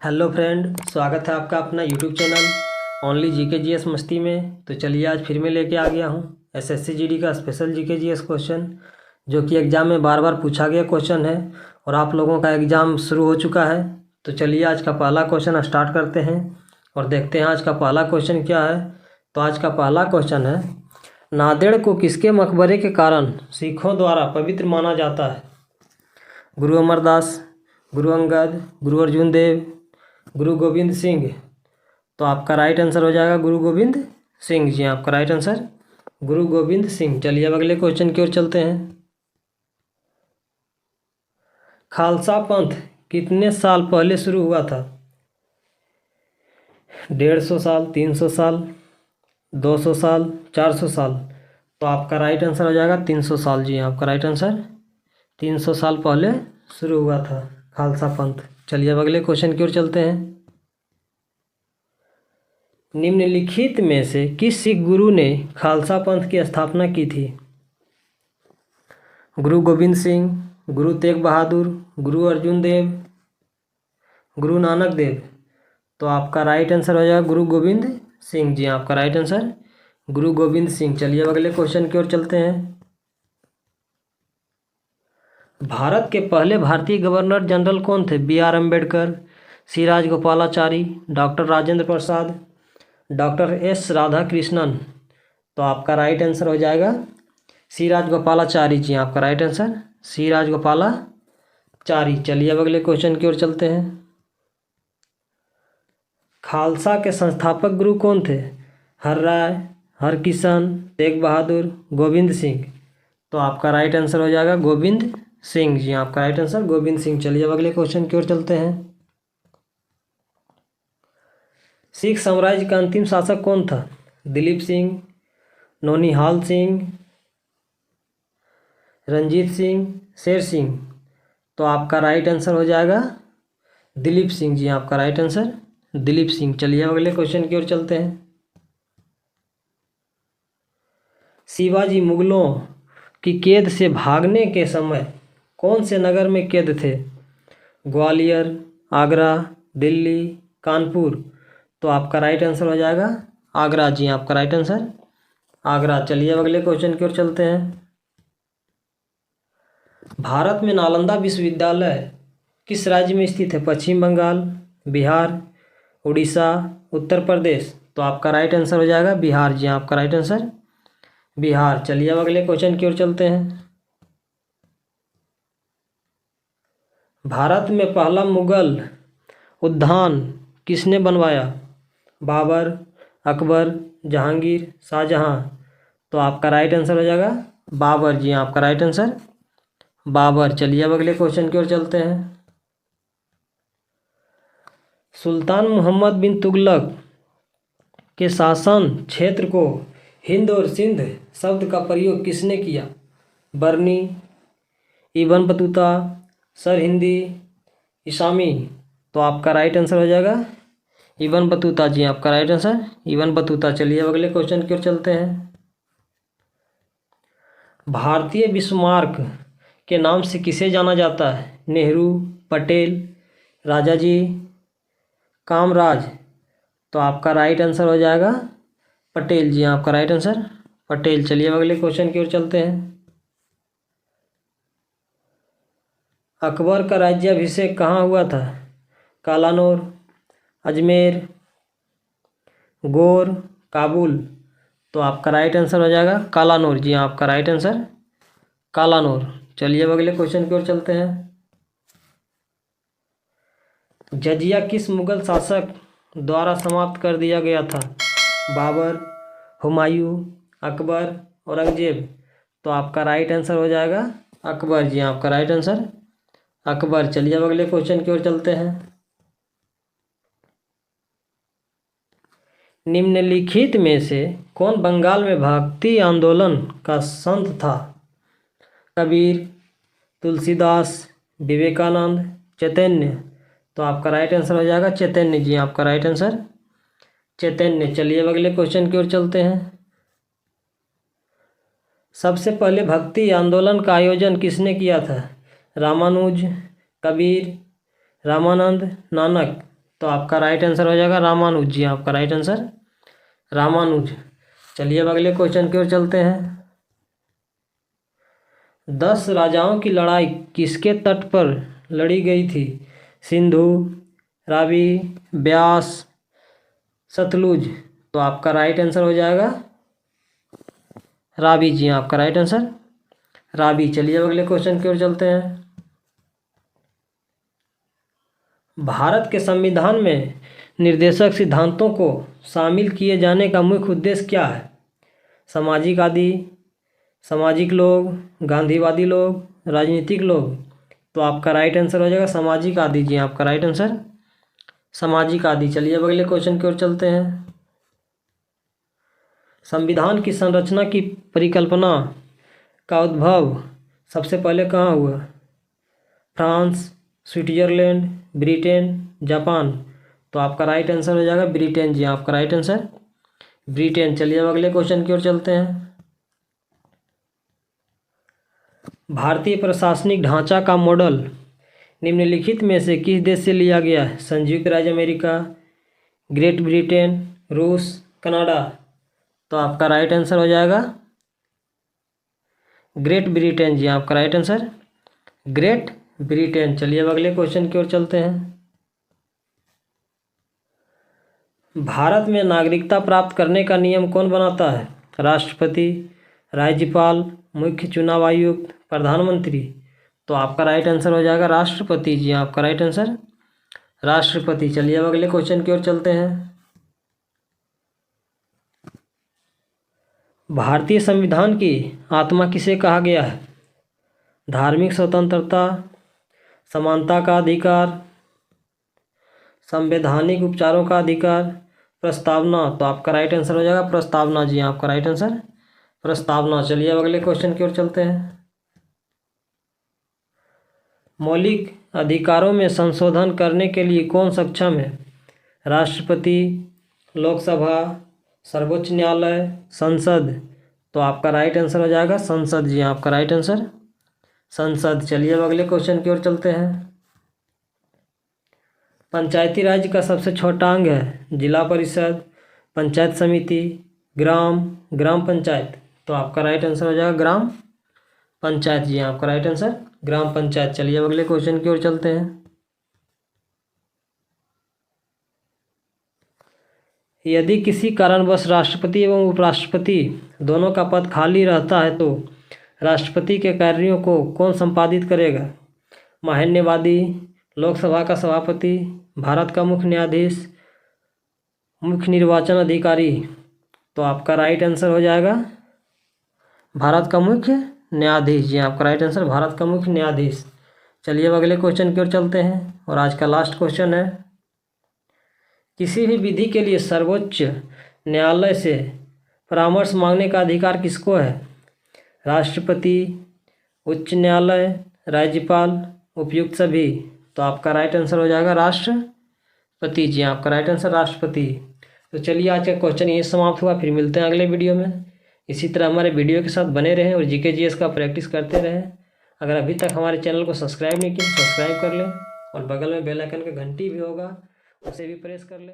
Hello friend, स्वागत है आपका अपना YouTube channel only GK GS मस्ती में। तो चलिए आज फिर मैं लेके आ गया हूँ एसएससी जीडी का स्पेशल जीके जीएस क्वेश्चन, जो कि एग्ज़ाम में बार बार पूछा गया क्वेश्चन है और आप लोगों का एग्ज़ाम शुरू हो चुका है। तो चलिए आज का पहला क्वेश्चन स्टार्ट करते हैं और देखते हैं आज का पहला क्वेश्चन क्या है। तो आज का पहला क्वेश्चन है, नांदेड़ को किसके मकबरे के कारण सिखों द्वारा पवित्र माना जाता है? गुरु अमरदास, गुरु अंगद, गुरु अर्जुन देव, गुरु गोविंद सिंह। तो आपका राइट आंसर हो जाएगा गुरु गोविंद सिंह जी, आपका राइट आंसर गुरु गोविंद सिंह। चलिए अब अगले क्वेश्चन की ओर चलते हैं। खालसा पंथ कितने साल पहले शुरू हुआ था? 150 साल, 300 साल, 200 साल, 400 साल। तो आपका राइट आंसर हो जाएगा 300 साल जी, आपका राइट आंसर 300 साल पहले शुरू हुआ था खालसा पंथ। चलिए अब अगले क्वेश्चन की ओर चलते हैं। निम्नलिखित में से किस सिख गुरु ने खालसा पंथ की स्थापना की थी? गुरु गोविंद सिंह, गुरु तेग बहादुर, गुरु अर्जुन देव, गुरु नानक देव। तो आपका राइट आंसर हो जाएगा गुरु गोविंद सिंह जी, आपका राइट आंसर गुरु गोविंद सिंह। चलिए अब अगले क्वेश्चन की ओर चलते हैं। भारत के पहले भारतीय गवर्नर जनरल कौन थे? B R Ambedkar, C Rajagopalachari, doctor Rajendra Prasad, doctor S Radhakrishnan. तो आपका राइट आंसर हो जाएगा सी राजगोपालाचारी जी, आपका राइट आंसर सी राजगोपालाचारी। चलिए अब अगले क्वेश्चन की ओर चलते हैं। खालसा के संस्थापक गुरु कौन थे? हरराय, हरकिशन, तेग बहादुर, गोविंद सिंह। तो आपका राइट आंसर हो जाएगा गोविंद सिंह जी, आपका राइट आंसर गोविंद सिंह। चलिए अब अगले क्वेश्चन की ओर चलते हैं। सिख साम्राज्य का अंतिम शासक कौन था? दिलीप सिंह, नौनिहाल सिंह, रंजीत सिंह, शेर सिंह। तो आपका राइट आंसर हो जाएगा दिलीप सिंह जी, आपका राइट आंसर दिलीप सिंह। चलिए अगले क्वेश्चन की ओर चलते हैं। शिवाजी मुगलों की कैद से भागने के समय कौन से नगर में कैद थे? ग्वालियर, आगरा, दिल्ली, कानपुर। तो आपका राइट आंसर हो जाएगा आगरा जी, आपका राइट आंसर आगरा। चलिए अब अगले क्वेश्चन की ओर चलते हैं। भारत में नालंदा विश्वविद्यालय किस राज्य में स्थित है? पश्चिम बंगाल, बिहार, उड़ीसा, उत्तर प्रदेश। तो आपका राइट आंसर हो जाएगा बिहार जी, आपका राइट आंसर बिहार। चलिए अब अगले क्वेश्चन की ओर चलते हैं। भारत में पहला मुगल उद्यान किसने बनवाया? बाबर, अकबर, जहांगीर, शाहजहां। तो आपका राइट आंसर हो जाएगा बाबर जी, आपका राइट आंसर बाबर। चलिए अब अगले क्वेश्चन की ओर चलते हैं। सुल्तान मोहम्मद बिन तुगलक के शासन क्षेत्र को हिंद और सिंध शब्द का प्रयोग किसने किया? बर्नी, इब्न बतूता, सरहिंदी, इसामी। तो आपका राइट आंसर हो जाएगा इब्न बतूता जी, आपका राइट आंसर इब्न बतूता। चलिए अब अगले क्वेश्चन की ओर चलते हैं। भारतीय बिस्मार्क के नाम से किसे जाना जाता है? नेहरू, पटेल, राजाजी, कामराज। तो आपका राइट आंसर हो जाएगा पटेल जी, आपका राइट आंसर पटेल। चलिए अब अगले क्वेश्चन की ओर चलते हैं। अकबर का राज्याभिषेक कहाँ हुआ था? कालानौर, अजमेर, गौर, काबुल। तो आपका राइट आंसर हो जाएगा कालानौर जी, आपका राइट आंसर कालानौर। चलिए अब अगले क्वेश्चन की ओर चलते हैं। जजिया किस मुगल शासक द्वारा समाप्त कर दिया गया था? बाबर, हुमायूं, अकबर, औरंगजेब। तो आपका राइट आंसर हो जाएगा अकबर जी, आपका राइट आंसर अकबर। चलिए अब अगले क्वेश्चन की ओर चलते हैं। निम्नलिखित में से कौन बंगाल में भक्ति आंदोलन का संत था? कबीर, तुलसीदास, विवेकानंद, चैतन्य। तो आपका राइट आंसर हो जाएगा चैतन्य जी, आपका राइट आंसर चैतन्य। चलिए अब अगले क्वेश्चन की ओर चलते हैं। सबसे पहले भक्ति आंदोलन का आयोजन किसने किया था? रामानुज, कबीर, रामानंद, नानक। तो आपका राइट आंसर हो जाएगा रामानुज जी, आपका राइट आंसर रामानुज। चलिए अब अगले क्वेश्चन की ओर चलते हैं। 10 राजाओं की लड़ाई किसके तट पर लड़ी गई थी? सिंधु, रावी, ब्यास, सतलुज। तो आपका राइट आंसर हो जाएगा रावी जी, आपका राइट आंसर रावी। चलिए अब अगले क्वेश्चन की ओर चलते हैं। भारत के संविधान में निर्देशक सिद्धांतों को शामिल किए जाने का मुख्य उद्देश्य क्या है? सामाजिक आदि, सामाजिक लोग, गांधीवादी लोग, राजनीतिक लोग। तो आपका राइट आंसर हो जाएगा सामाजिक आदि जी, आपका राइट आंसर सामाजिक आदि। चलिए अब अगले क्वेश्चन की ओर चलते हैं। संविधान की संरचना की परिकल्पना का उद्भव सबसे पहले कहाँ हुआ? France, Switzerland, Britain, Japan. तो आपका राइट आंसर हो जाएगा ब्रिटेन जी, आपका राइट आंसर ब्रिटेन। चलिए अब अगले क्वेश्चन की ओर चलते हैं। भारतीय प्रशासनिक ढांचा का मॉडल निम्नलिखित में से किस देश से लिया गया है? संयुक्त राज्य अमेरिका, ग्रेट ब्रिटेन, रूस, कनाडा। तो आपका राइट आंसर हो जाएगा ग्रेट ब्रिटेन जी, आपका राइट आंसर ग्रेट ब्रिटेन। चलिए अब अगले क्वेश्चन की ओर चलते हैं। भारत में नागरिकता प्राप्त करने का नियम कौन बनाता है? राष्ट्रपति, राज्यपाल, मुख्य चुनाव आयुक्त, प्रधानमंत्री। तो आपका राइट आंसर हो जाएगा राष्ट्रपति जी, आपका राइट आंसर राष्ट्रपति। चलिए अब अगले क्वेश्चन की ओर चलते हैं। भारतीय संविधान की आत्मा किसे कहा गया है? धार्मिक स्वतंत्रता, समानता का अधिकार, संवैधानिक उपचारों का अधिकार, प्रस्तावना। तो आपका राइट आंसर हो जाएगा प्रस्तावना जी, आपका राइट आंसर प्रस्तावना। चलिए अब अगले क्वेश्चन की ओर चलते हैं। मौलिक अधिकारों में संशोधन करने के लिए कौन सक्षम है? राष्ट्रपति, लोकसभा, सर्वोच्च न्यायालय, संसद। तो आपका राइट आंसर हो जाएगा संसद जी, आपका राइट आंसर संसद। चलिए अब अगले क्वेश्चन की ओर चलते हैं। पंचायती राज का सबसे छोटा अंग है? जिला परिषद, पंचायत समिति, ग्राम पंचायत। तो आपका राइट आंसर हो जाएगा ग्राम पंचायत जी, आपका राइट आंसर ग्राम पंचायत। चलिए अब अगले क्वेश्चन की ओर चलते हैं। यदि किसी कारणवश राष्ट्रपति एवं उपराष्ट्रपति दोनों का पद खाली रहता है तो राष्ट्रपति के कार्यों को कौन संपादित करेगा? मान्यवादी, लोकसभा का सभापति, भारत का मुख्य न्यायाधीश, मुख्य निर्वाचन अधिकारी। तो आपका राइट आंसर हो जाएगा भारत का मुख्य न्यायाधीश जी, आपका राइट आंसर भारत का मुख्य न्यायाधीश। चलिए अब अगले क्वेश्चन की ओर चलते हैं और आज का लास्ट क्वेश्चन है। किसी भी विधि के लिए सर्वोच्च न्यायालय से परामर्श मांगने का अधिकार किसको है? राष्ट्रपति, उच्च न्यायालय, राज्यपाल, उपयुक्त सभी। तो आपका राइट आंसर हो जाएगा राष्ट्रपति जी, आपका राइट आंसर राष्ट्रपति। तो चलिए आज का क्वेश्चन यही समाप्त हुआ, फिर मिलते हैं अगले वीडियो में। इसी तरह हमारे वीडियो के साथ बने रहें और जीके जीएस का प्रैक्टिस करते रहें। अगर अभी तक हमारे चैनल को सब्सक्राइब नहीं किया तो सब्सक्राइब कर लें और बगल में बेल आइकन का घंटी भी होगा, उसे भी प्रेस कर लें।